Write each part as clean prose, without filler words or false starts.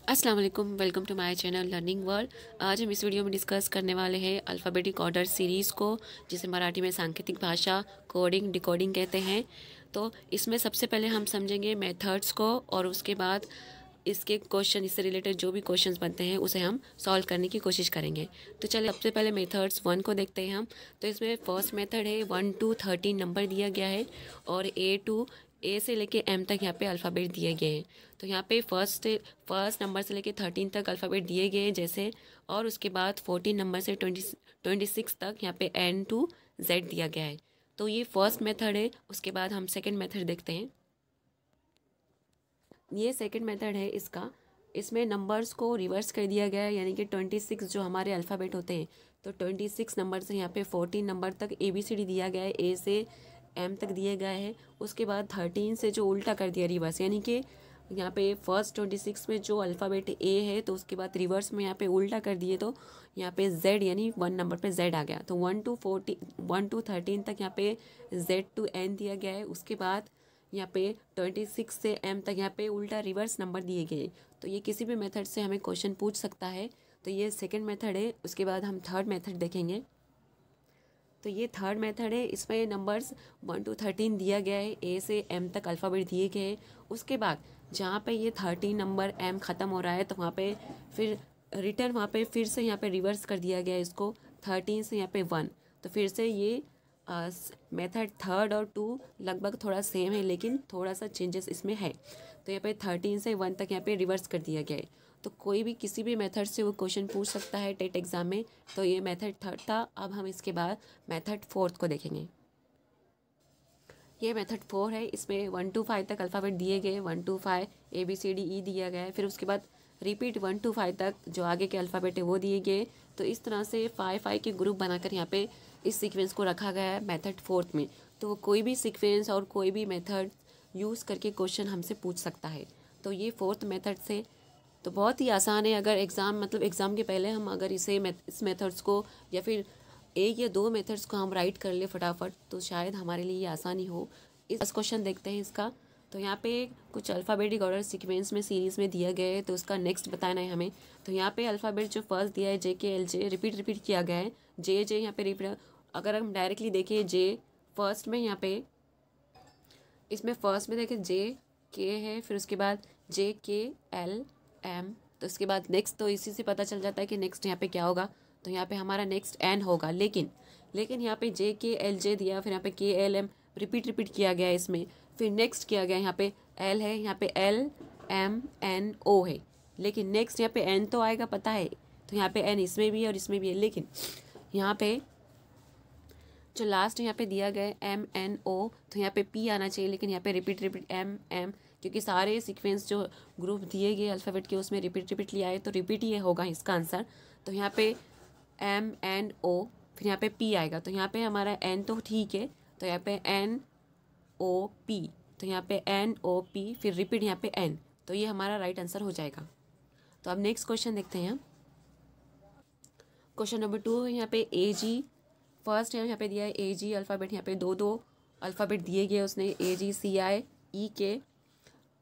अस्सलाम वालेकुम, welcome to my channel learning world. आज हम इस वीडियो में डिस्कस करने वाले हैं अल्फ़ाबेटिक ऑर्डर सीरीज़ को, जिसे मराठी में सांकेतिक भाषा कोडिंग डिकोडिंग कहते हैं। तो इसमें सबसे पहले हम समझेंगे मेथड्स को, और उसके बाद इसके क्वेश्चन, इससे रिलेटेड जो भी क्वेश्चंस बनते हैं उसे हम सॉल्व करने की कोशिश करेंगे। तो चलिए सबसे पहले मेथड्स 1 को देखते हैं हम। तो इसमें फर्स्ट मेथड है 1 to 13 नंबर दिया गया है, और ए से लेके एम तक यहाँ पे अल्फ़ाबेट दिए गए हैं। तो यहाँ पे फर्स्ट नंबर से लेके 13 तक अल्फ़ाबेट दिए गए हैं जैसे, और उसके बाद 14 नंबर से 26 तक यहाँ पे एन टू जेड दिया गया है। तो ये फर्स्ट मेथड है। उसके बाद हम सेकेंड मेथड देखते हैं। ये सेकंड मेथड है इसका। इसमें नंबर्स को रिवर्स कर दिया गया है, यानी कि 26 जो हमारे अल्फ़ाबेट होते हैं, तो 26 नंबर से यहाँ पे 14 नंबर तक ABCD दिया गया है, ए से एम तक दिए गए हैं। उसके बाद 13 से जो उल्टा कर दिया रिवर्स, यानी कि यहाँ पे फर्स्ट 26 में जो अल्फ़ाबेट ए है, तो उसके बाद रिवर्स में यहाँ पे उल्टा कर दिए, तो यहाँ पे जेड यानी 1 नंबर पे जेड आ गया। तो 1 to 13 तक यहाँ पे जेड टू एन दिया गया है। उसके बाद यहाँ पे 26 से एम तक यहाँ पे उल्टा रिवर्स नंबर दिए गए। तो ये किसी भी मेथड से हमें क्वेश्चन पूछ सकता है। तो ये सेकंड मेथड है। उसके बाद हम थर्ड मेथड देखेंगे। तो ये थर्ड मेथड है। इसमें नंबर्स 1 to 13 दिया गया है, ए से एम तक अल्फ़ाबेट दिए गए हैं। उसके बाद जहाँ पे ये 13 नंबर एम ख़त्म हो रहा है, तो वहाँ पे फिर रिटर्न, वहाँ पे फिर से यहाँ पे रिवर्स कर दिया गया है इसको, 13 से यहाँ पे 1। तो फिर से ये मेथड थर्ड और 2 लगभग थोड़ा सेम है, लेकिन थोड़ा सा चेंजेस इसमें है। तो यहाँ पे 13 से 1 तक यहाँ पे रिवर्स कर दिया गया है। तो कोई भी किसी भी मेथड से वो क्वेश्चन पूछ सकता है टेट एग्ज़ाम में। तो ये मेथड थर्ड था। अब हम इसके बाद मेथड फोर्थ को देखेंगे। ये मेथड 4 है। इसमें 1 to 5 तक अल्फ़ाबेट दिए गए, 1 to 5 ABCDE दिया गया है। फिर उसके बाद रिपीट 1 to 5 तक जो आगे के अल्फ़ाबेट है वो दिए गए। तो इस तरह से 5 के ग्रुप बनाकर यहाँ पे इस सीक्वेंस को रखा गया है मेथड फोर्थ में। तो कोई भी सीक्वेंस और कोई भी मेथड यूज़ करके क्वेश्चन हमसे पूछ सकता है। तो ये फोर्थ मेथड से तो बहुत ही आसान है। अगर एग्ज़ाम के पहले हम अगर इस मेथड्स को या फिर एक या दो मेथड्स को हम राइट कर ले फटाफट, तो शायद हमारे लिए ये आसानी हो। इस क्वेश्चन देखते हैं इसका। तो यहाँ पे कुछ अल्फ़ाबेटिक ऑर्डर सीक्वेंस में सीरीज़ में दिया गया है, तो उसका नेक्स्ट बताना है हमें। तो यहाँ पे अल्फ़ाबेट जो फर्स्ट दिया है JKLJ रिपीट किया गया है। जे यहाँ पे रिपीट, अगर हम डायरेक्टली देखें जे फर्स्ट में, यहाँ पे इसमें फर्स्ट में देखें JK है, फिर उसके बाद JKLM। तो उसके बाद नेक्स्ट, तो इसी से पता चल जाता है कि नेक्स्ट यहाँ पे क्या होगा। तो यहाँ पे हमारा नेक्स्ट N होगा। लेकिन यहाँ पे JKLJ दिया, फिर यहाँ पे KLM रिपीट किया गया है इसमें। फिर नेक्स्ट किया गया, यहाँ पे L है, यहाँ पे LMNO है। लेकिन नेक्स्ट यहाँ पे N तो आएगा पता है, तो यहाँ पे N इसमें भी है और इसमें भी है। लेकिन यहाँ पे जो लास्ट यहाँ पे दिया गया है MNO, तो यहाँ पे P आना चाहिए, लेकिन यहाँ पे रिपीट M, क्योंकि सारे सीक्वेंस जो ग्रुप दिए गए अल्फ़ाबेट के उसमें रिपीट लिया है, तो रिपीट ही होगा इसका आंसर। तो यहाँ पे MNO, फिर यहाँ पे P आएगा। तो यहाँ पे हमारा N तो ठीक है, तो यहाँ पे NOP, तो यहाँ पे NOP, फिर रिपीट यहाँ पे N। तो ये हमारा राइट आंसर हो जाएगा। तो अब नेक्स्ट क्वेश्चन देखते हैं। क्वेश्चन नंबर 2 है यहाँ पे AG फर्स्ट है, यहाँ पे दिया है AG अल्फ़ाबेट। यहाँ पे दो अल्फ़ाबेट दिए गए उसने, AGCI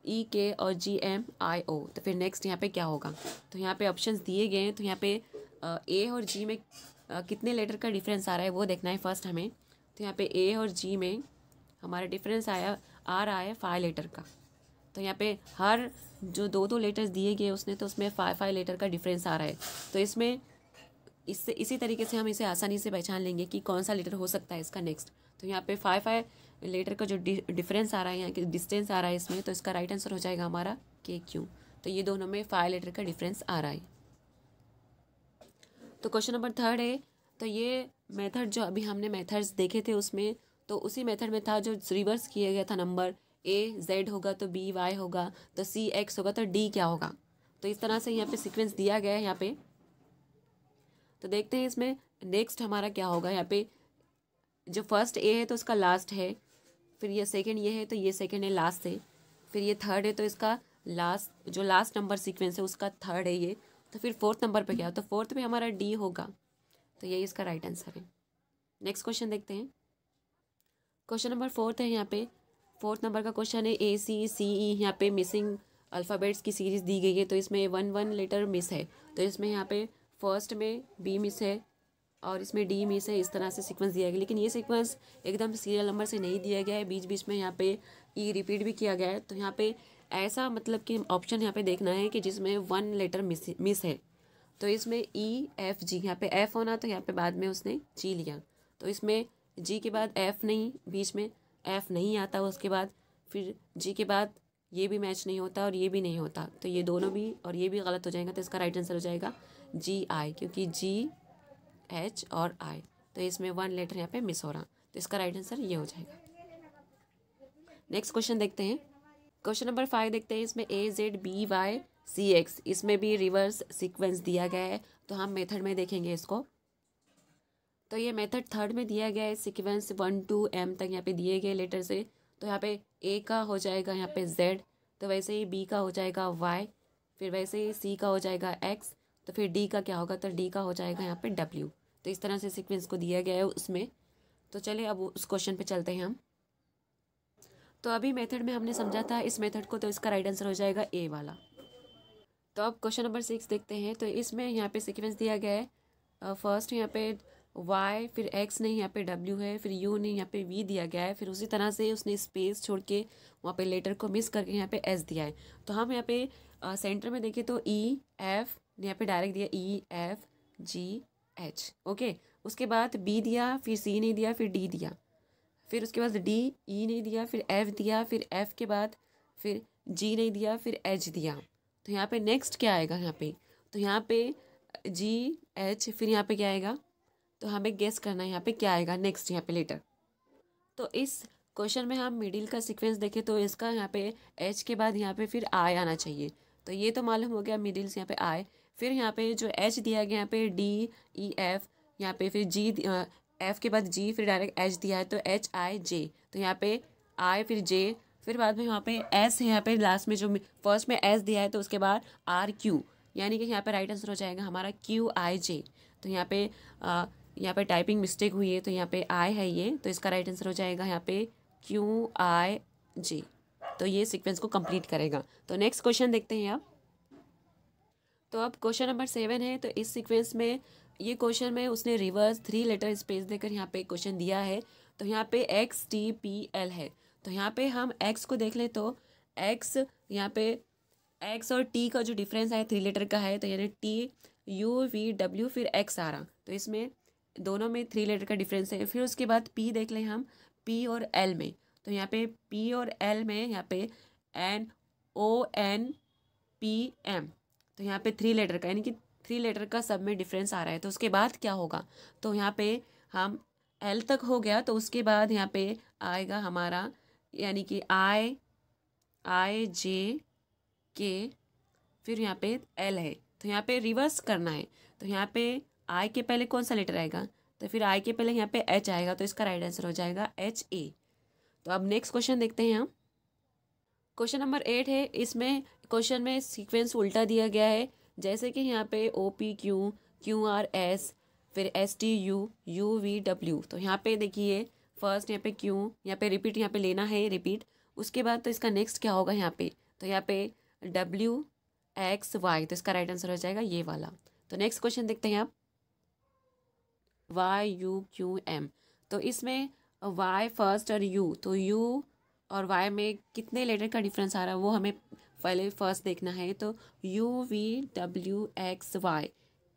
EK और GMIO। तो फिर नेक्स्ट यहाँ पे क्या होगा। तो यहाँ पे ऑप्शंस दिए गए हैं। तो यहाँ पे A और G में कितने लेटर का डिफरेंस आ रहा है वो देखना है फर्स्ट हमें। तो यहाँ पे A और G में हमारा डिफरेंस आ रहा है 5 लेटर का। तो यहाँ पे हर जो दो लेटर्स दिए गए उसने, तो उसमें 5 लेटर का डिफरेंस आ रहा है। तो इसमें इसी तरीके से हम इसे आसानी से पहचान लेंगे कि कौन सा लेटर हो सकता है इसका नेक्स्ट। तो यहाँ पे 5 लेटर का जो डिफरेंस आ रहा है, यहाँ के डिस्टेंस आ रहा है इसमें, तो इसका राइट आंसर हो जाएगा हमारा KQ। तो ये दोनों में 5 लेटर का डिफरेंस आ रहा है। तो क्वेश्चन नंबर 3 है। तो ये मेथड जो अभी हमने मेथड्स देखे थे उसमें, तो उसी मेथड में था जो रिवर्स किया गया था नंबर। A Z होगा तो B Y होगा, तो C X होगा तो D क्या होगा। तो इस तरह से यहाँ पे सीक्वेंस दिया गया है यहाँ पे। तो देखते हैं इसमें नेक्स्ट हमारा क्या होगा। यहाँ पे जो फर्स्ट A है तो उसका लास्ट है, फिर ये सेकंड ये है तो ये सेकंड है लास्ट से, फिर ये थर्ड है तो इसका लास्ट नंबर सीक्वेंस है उसका थर्ड है ये। तो फिर फोर्थ नंबर पे क्या, तो फोर्थ पे हमारा D होगा। तो यही इसका राइट आंसर है। नेक्स्ट क्वेश्चन देखते हैं। क्वेश्चन नंबर 4 है। यहाँ पे 4th नंबर का क्वेश्चन है ACCE। यहाँ पे मिसिंग अल्फ़ाबेट्स की सीरीज़ दी गई है, तो इसमें 1 लेटर मिस है, तो इसमें यहाँ पे फर्स्ट में बी मिस है और इसमें डी मिस है, इस तरह से सीक्वेंस दिया गया। लेकिन ये सीक्वेंस एकदम सीरियल नंबर से नहीं दिया गया है, बीच बीच में यहाँ पे ई रिपीट भी किया गया है। तो यहाँ पे ऐसा मतलब कि ऑप्शन यहाँ पे देखना है कि जिसमें 1 लेटर मिस है। तो इसमें ई एफ जी, यहाँ पे एफ होना, तो यहाँ पे बाद में उसने जी लिया, तो इसमें जी के बाद एफ नहीं, बीच में एफ नहीं आता, उसके बाद फिर जी के बाद ये भी मैच नहीं होता और ये भी नहीं होता, तो ये दोनों भी और ये भी गलत हो जाएगा। तो इसका राइट आंसर हो जाएगा जी आई, क्योंकि जी एच और आई, तो इसमें 1 लेटर यहाँ पे मिस हो रहा, तो इसका राइट आंसर ये हो जाएगा। नेक्स्ट क्वेश्चन देखते हैं। क्वेश्चन नंबर 5 देखते हैं। इसमें A Z B Y C X, इसमें भी रिवर्स सीक्वेंस दिया गया है, तो हम मेथड में देखेंगे इसको। तो ये मेथड थर्ड में दिया गया है, सीक्वेंस 1 to m तक यहाँ पे दिए गए लेटर से। तो यहाँ पे ए का हो जाएगा यहाँ पे z, तो वैसे ही बी का हो जाएगा y, फिर वैसे ही सी का हो जाएगा x, तो फिर डी का क्या होगा, तो डी का हो जाएगा यहाँ पे w। तो इस तरह से सीक्वेंस को दिया गया है उसमें। तो चलिए अब उस क्वेश्चन पे चलते हैं हम। तो अभी मेथड में हमने समझा था इस मेथड को, तो इसका राइट आंसर हो जाएगा ए वाला। तो अब क्वेश्चन नंबर 6 देखते हैं। तो इसमें यहाँ पे सीक्वेंस दिया गया है, फर्स्ट यहाँ पे y, फिर x नहीं, यहाँ पे w है, फिर u नहीं, यहाँ पे v दिया गया है, फिर उसी तरह से उसने स्पेस छोड़ के वहाँ पे लेटर को मिस करके यहाँ पे s दिया है। तो हम यहाँ पे सेंटर में देखें तो e f यहाँ पे डायरेक्ट दिया, e f g h, okay. उसके बाद b दिया, फिर c नहीं दिया, फिर d दिया, फिर उसके बाद d e नहीं दिया, फिर f दिया, फिर f के बाद फिर g नहीं दिया, फिर h दिया। तो यहाँ पे नेक्स्ट क्या आएगा यहाँ पे, तो यहाँ पे g h, फिर यहाँ पे क्या आएगा, तो हमें गेस करना है यहाँ पे क्या आएगा नेक्स्ट यहाँ पे लेटर। तो इस क्वेश्चन में हम मिडिल का सीक्वेंस देखें तो इसका यहाँ पे एच के बाद यहाँ पे फिर आई आना चाहिए। तो ये तो मालूम हो गया मिडिल से यहाँ पे आई, फिर यहाँ पे जो एच दिया गया यहाँ पे डी ई एफ, यहाँ पे फिर जी एफ के बाद जी, फिर डायरेक्ट एच दिया है तो एच आई जे, तो यहाँ पे आई फिर जे, फिर बाद में यहाँ पे एस है, यहाँ पे लास्ट में जो फर्स्ट में एस दिया है तो उसके बाद आर क्यू, यानी कि यहाँ पे राइट आंसर हो जाएगा हमारा क्यू आई जे। तो यहाँ पे टाइपिंग मिस्टेक हुई है, तो यहाँ पे आई है ये, तो इसका राइट आंसर हो जाएगा यहाँ पे क्यू आई जे। तो ये सीक्वेंस को कंप्लीट करेगा। तो नेक्स्ट क्वेश्चन देखते हैं आप। तो अब क्वेश्चन नंबर 7 है। तो इस सीक्वेंस में ये क्वेश्चन में उसने रिवर्स 3 लेटर स्पेस देकर यहाँ पे क्वेश्चन दिया है। तो यहाँ पे एक्स टी पी एल है, तो यहाँ पे हम एक्स को देख ले तो एक्स, यहाँ पे एक्स और टी का जो डिफरेंस है 3 लेटर का है, तो यानी टी यू वी डब्ल्यू फिर एक्स आ रहा, तो इसमें दोनों में 3 लेटर का डिफरेंस है। फिर उसके बाद पी देख लें हम, पी और एल में, तो यहाँ पे पी और एल में यहाँ पे N O N P M, तो यहाँ पे 3 लेटर का, यानी कि 3 लेटर का सब में डिफरेंस आ रहा है। तो उसके बाद क्या होगा, तो यहाँ पे हम एल तक हो गया, तो उसके बाद यहाँ पे आएगा हमारा यानी कि आई आई जे के, फिर यहाँ पे एल है, तो यहाँ पे रिवर्स करना है। तो यहाँ पे आई के पहले कौन सा लेटर आएगा, तो फिर आई के पहले यहाँ पे एच आएगा, तो इसका राइट आंसर हो जाएगा एच ए। तो अब नेक्स्ट क्वेश्चन देखते हैं हम। क्वेश्चन नंबर 8 है। इसमें क्वेश्चन में सीक्वेंस उल्टा दिया गया है, जैसे कि यहाँ पे O P Q, Q R S, फिर S T U, U V W. तो यहाँ पे देखिए फर्स्ट यहाँ पे क्यू, यहाँ पे रिपीट, यहाँ पे लेना है रिपीट, उसके बाद तो इसका नेक्स्ट क्या होगा यहाँ पे, तो यहाँ पे डब्ल्यू एक्स वाई, तो इसका राइट आंसर हो जाएगा ये वाला। तो नेक्स्ट क्वेश्चन देखते हैं आप। वाई यू क्यू एम, तो इसमें वाई फर्स्ट और यू, तो यू और वाई में कितने लेटर का डिफरेंस आ रहा है वो हमें पहले फर्स्ट देखना है। तो U V W X Y,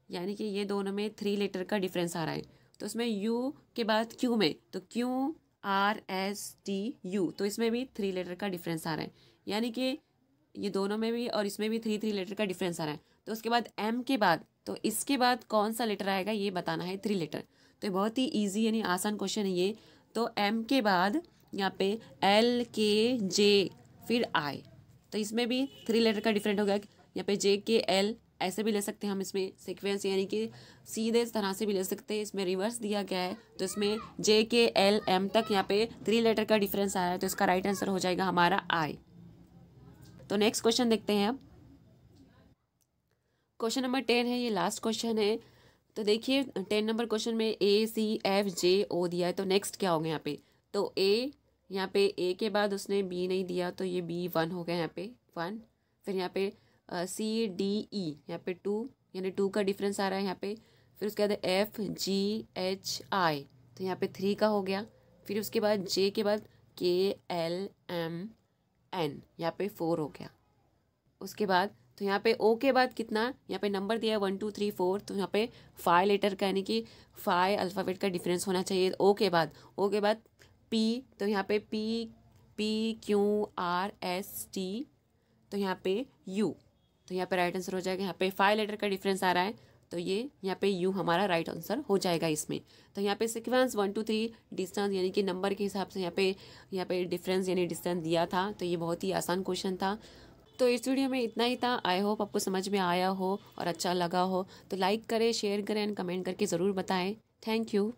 यानी कि ये दोनों में 3 लेटर का डिफरेंस आ रहा है। तो इसमें यू के बाद क्यू में, तो Q R S T you, तो इसमें भी 3 लेटर का डिफरेंस आ रहा है, यानी कि ये दोनों में भी और इसमें भी 3 लेटर का डिफरेंस आ रहा है। तो उसके बाद एम के बाद, तो इसके बाद कौन सा लेटर आएगा ये बताना है, 3 लेटर। तो बहुत ही ईजी यानी आसान क्वेश्चन है ये। तो एम के बाद यहाँ पे एल के जे फिर आई, तो इसमें भी 3 लेटर का डिफरेंट हो गया। यहाँ पे जे के एल ऐसे भी ले सकते हैं हम इसमें सीक्वेंस, यानी कि सीधे इस तरह से भी ले सकते हैं, इसमें रिवर्स दिया गया है। तो इसमें जे के एल एम तक यहाँ पे 3 लेटर का डिफरेंस आया है, तो इसका राइट आंसर हो जाएगा हमारा आई। तो नेक्स्ट क्वेश्चन देखते हैं अब। क्वेश्चन नंबर 10 है, ये लास्ट क्वेश्चन है। तो देखिए 10 नंबर क्वेश्चन में ए सी एफ जे ओ दिया है, तो नेक्स्ट क्या होगा यहाँ पे, तो ए, यहाँ पे ए के बाद उसने बी नहीं दिया, तो ये बी 1 हो गया यहाँ पे 1, फिर यहाँ पे CDE, यहाँ पे 2 यानी 2 का डिफरेंस आ रहा है यहाँ पे। फिर उसके बाद FGHI, तो यहाँ पे 3 का हो गया। फिर उसके बाद J के बाद KLMN, यहाँ पे 4 हो गया। उसके बाद तो यहाँ पे O के बाद कितना, यहाँ पे नंबर दिया है 1 2 3 4, तो यहाँ पे 5 लेटर का यानी कि 5 अल्फ़ाबेट का डिफरेंस होना चाहिए O के बाद। O के बाद P, तो यहाँ पे PQRST, तो यहाँ पे U, तो यहाँ पे राइट आंसर हो जाएगा। यहाँ पे 5 लेटर का डिफरेंस आ रहा है, तो ये यहाँ पे U हमारा राइट आंसर हो जाएगा इसमें। तो यहाँ पे सीक्वेंस 1 2 3 डिस्टेंस यानी कि नंबर के हिसाब से यहाँ पे डिफरेंस यानी डिस्टेंस दिया था। तो ये बहुत ही आसान क्वेश्चन था। तो इस वीडियो में इतना ही था। आई होप आपको समझ में आया हो और अच्छा लगा हो। तो लाइक करें, शेयर करें एंड कमेंट करके ज़रूर बताएं। Thank you.